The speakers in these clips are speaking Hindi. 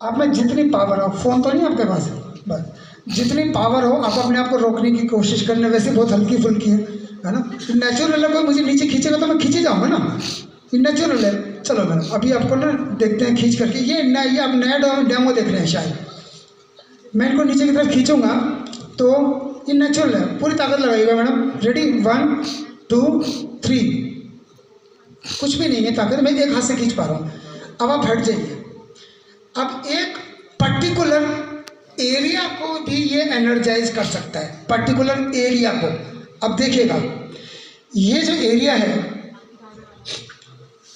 आप में जितनी पावर हो, फ़ोन तो नहीं आपके पास, बस जितनी पावर हो आप अपने आप को रोकने की कोशिश करना। वैसे बहुत हल्की फुल्की है ना, नेचुरल है। कोई मुझे नीचे खींचेगा तो मैं खींचे जाऊँगा ना, ये नेचुरल है। चलो मैडम अभी आपको ना देखते हैं खींच करके, ये आप नया डेमो देख रहे हैं शायद। मैं इनको नीचे की तरफ खींचूंगा तो ये नेचुरल है, पूरी ताकत लगाइएगा मैडम। रेडी, 1 2 3। कुछ भी नहीं है ताकत, मैं एक हाथ से खींच पा रहा हूँ। अब आप हट जाइए। अब एक पर्टिकुलर एरिया को भी ये एनर्जाइज कर सकता है, पर्टिकुलर एरिया को। अब देखिएगा ये जो एरिया है,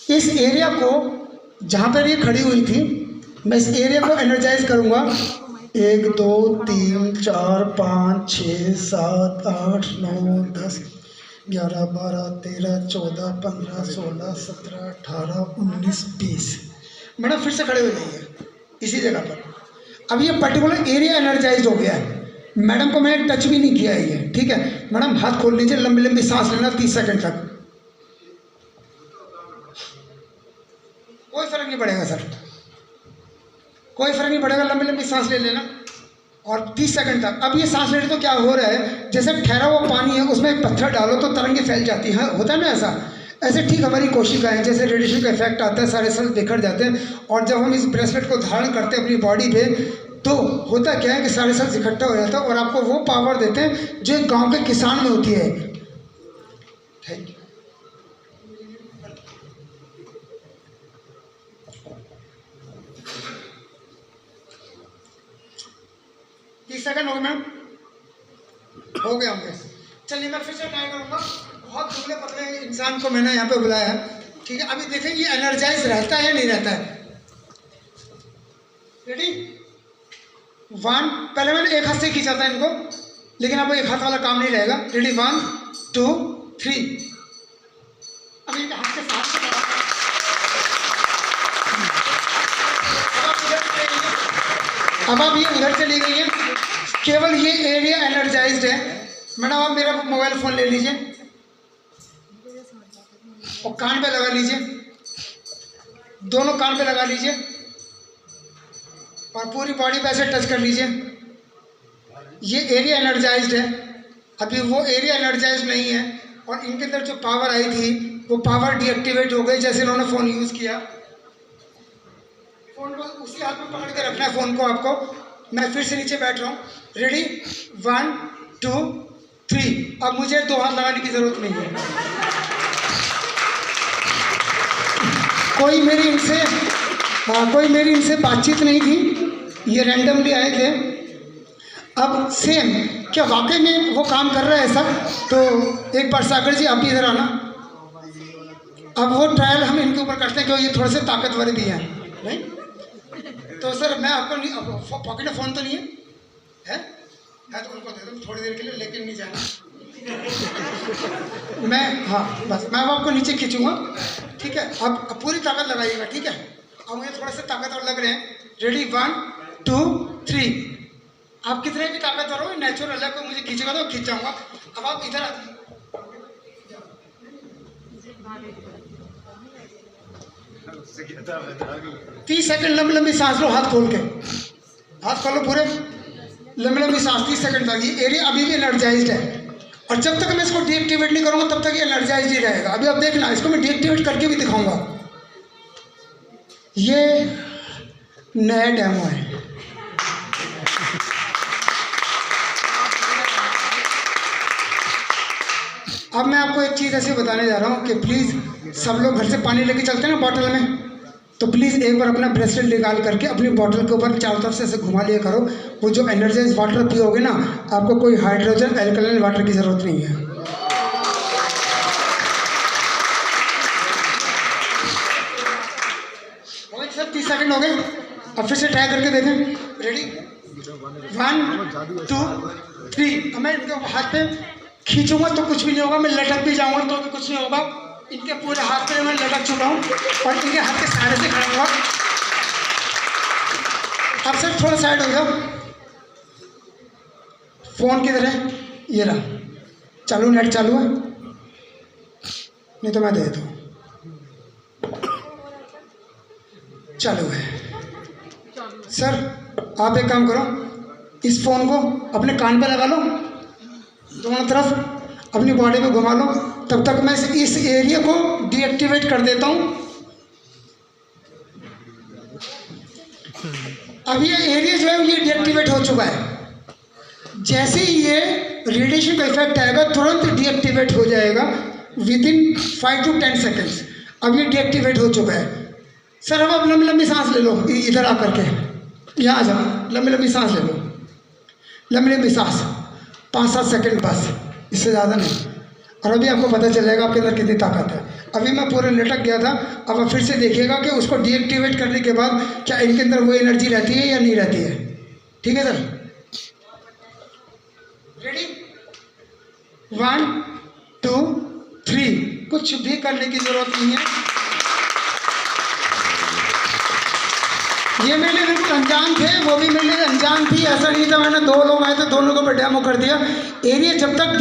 इस एरिया को जहाँ पर ये खड़ी हुई थी, मैं इस एरिया को एनर्जाइज करूँगा। 1 2 3 4 5 6 7 8 9 10 11 12 13 14 15 16 17 18 19 20। मैडम फिर से खड़े हो जाइए इसी जगह पर। अब ये पर्टिकुलर एरिया एनर्जाइज हो गया है। मैडम को मैंने टच भी नहीं किया है ये, ठीक है। मैडम हाथ खोल लीजिए, लंबी लंबी सांस लेना 30 सेकंड तक। कोई फर्क नहीं पड़ेगा सर, कोई फर्क नहीं पड़ेगा, लंबी लंबी सांस ले लेना और 30 सेकंड तक। अब ये सांस लेने तो क्या हो रहा है, जैसे ठहरा हुआ पानी है उसमें एक पत्थर डालो तो तरंगे फैल जाती है, होता है ना ऐसा। ऐसे ठीक हमारी कोशिकाएं, जैसे रेडिएशन का इफेक्ट आता है, सारे सेल बिखर जाते हैं। और जब हम इस ब्रेसलेट को धारण करते हैं अपनी बॉडी पे, तो होता क्या है कि सारे सेल्स इकट्ठा हो जाता है और आपको वो पावर देते हैं जो एक गाँव के किसान में होती है। Thank you. 30 सेकंड हो गए मैम, हो गया होंगे। चलिए मैं फिर से ट्राई करूँगा। बहुत दुबले पतले इंसान को मैंने यहाँ पे बुलाया है, ठीक है। अभी देखें ये एनर्जाइज रहता है या नहीं रहता है। रेडी, 1, पहले मैंने एक हाथ से खींचा था इनको, लेकिन अब एक हाथ वाला काम नहीं रहेगा। रेडी, 1 2 3। अब इनके हाथ के साथ अब आप ये उधर चली गई है, केवल ये एरिया एनर्जाइज्ड है। मैडम आप मेरा मोबाइल फ़ोन ले लीजिए और कान पे लगा लीजिए, दोनों कान पे लगा लीजिए और पूरी बॉडी पे ऐसे टच कर लीजिए। ये एरिया एनर्जाइज्ड है। अभी वो एरिया एनर्जाइज्ड नहीं है और इनके अंदर जो पावर आई थी वो पावर डीएक्टिवेट हो गई जैसे इन्होंने फ़ोन यूज़ किया। फ़ोन को उसी हाथ में पकड़ के रखना है फ़ोन को आपको। मैं फिर से नीचे बैठ रहा हूँ। रेडी, 1 2 3। अब मुझे 2 हाथ लगाने की ज़रूरत नहीं है। कोई मेरी इनसे बातचीत नहीं थी, ये रैंडमली आए थे। अब सेम, क्या वाकई में वो काम कर रहा है ऐसा? तो एक बार सागर जी आप भी इधर आना। अब वो ट्रायल हम इनके ऊपर करते हैं क्योंकि ये थोड़े से ताकतवर भी हैं, नहीं? तो सर मैं आपको नहीं, पॉकेट में फ़ोन तो नहीं है तो उनको दे दूँ थोड़ी देर के लिए, लेकिन नहीं जाना। मैं, हाँ बस मैं अब आपको नीचे खींचूंगा, ठीक है। अब पूरी ताकत लगाइएगा, ठीक है। अब मुझे थोड़े से ताकतवर लग रहे हैं। रेडी, 1 2 3। आप कितने भी ताकतवर हो, नेचुरल है, कोई मुझे खींचेगा तो खींच जाऊँगा। अब आप इधर आ 30 सेकंड लंबी लंबी सांस लो, हाथ खोल के, हाथ खोलो पूरे, लंबी लंबी सांस 30 सेकंड तक। ये एरिया अभी भी एनर्जाइज्ड है और जब तक मैं इसको डीएक्टिवेट नहीं करूँगा तब तक ये एनर्जाइज्ड ही रहेगा। अभी आप देखना, इसको मैं डीएक्टिवेट करके भी दिखाऊंगा। ये नया डेमो है। अब मैं आपको एक चीज़ ऐसे बताने जा रहा हूँ कि प्लीज़ सब लोग घर से पानी लेके चलते हैं ना बॉटल में, तो प्लीज़ एक बार अपना ब्रेसलेट निकाल करके अपनी बॉटल के ऊपर चारों तरफ से ऐसे घुमा लिया करो। वो जो एनर्जाइज वाटर पियोगे ना, आपको कोई हाइड्रोजन एल्कलाइन वाटर की ज़रूरत नहीं है। सर 30 सेकंड हो गए, अब फिर से ट्राई करके देखें। रेडी, 1 2 3। मैं इनके हाथ पे खींचूंगा तो कुछ भी नहीं होगा, मैं लटक भी जाऊंगा तो भी कुछ नहीं होगा। इनके पूरे हाथ पे मैं लटक चुका हूँ और इनके हाथ के सहारे से खड़ा हुआ। अब सर थोड़ा साइड हो जाओ। फ़ोन किधर है? ये रहा, चालू, नेट चालू है, नहीं तो मैं दे दूँ। चालू है, सर आप एक काम करो, इस फ़ोन को अपने कान पे लगा लो, दोनों तरफ अपनी बॉडी पे घुमा लो, तब तक मैं इस एरिया को डीएक्टिवेट कर देता हूँ। अब ये एरिया जो है ये डीएक्टिवेट हो चुका है। जैसे ही ये रेडिएशन का इफेक्ट आएगा तुरंत डीएक्टिवेट हो जाएगा विद इन 5 to 10 सेकेंड्स। अब ये डीएक्टिवेट हो चुका है। सर अब आप लंबी लंबी सांस ले लो, इधर आकर के यहाँ आ जाओ, लंबी लंबी सांस ले लो, लंबी लंबी सांस 5-7 सेकेंड बस, इससे ज़्यादा नहीं। और अभी आपको पता चलेगा आपके अंदर कितनी ताकत है। अभी मैं पूरे लटक गया था, अब आप फिर से देखिएगा कि उसको डीएक्टिवेट करने के बाद क्या इनके अंदर वो एनर्जी रहती है या नहीं रहती है। ठीक है सर, रेडी? 1 2 3। कुछ भी करने की जरूरत नहीं है। ये मेरे लिए बिल्कुल अनजान थे, वो भी मेरे लिए अनजान थी। ऐसा नहीं था मैंने 2 लोग आए थे, दोनों को मैं डेमो कर दिया। एरिया जब तक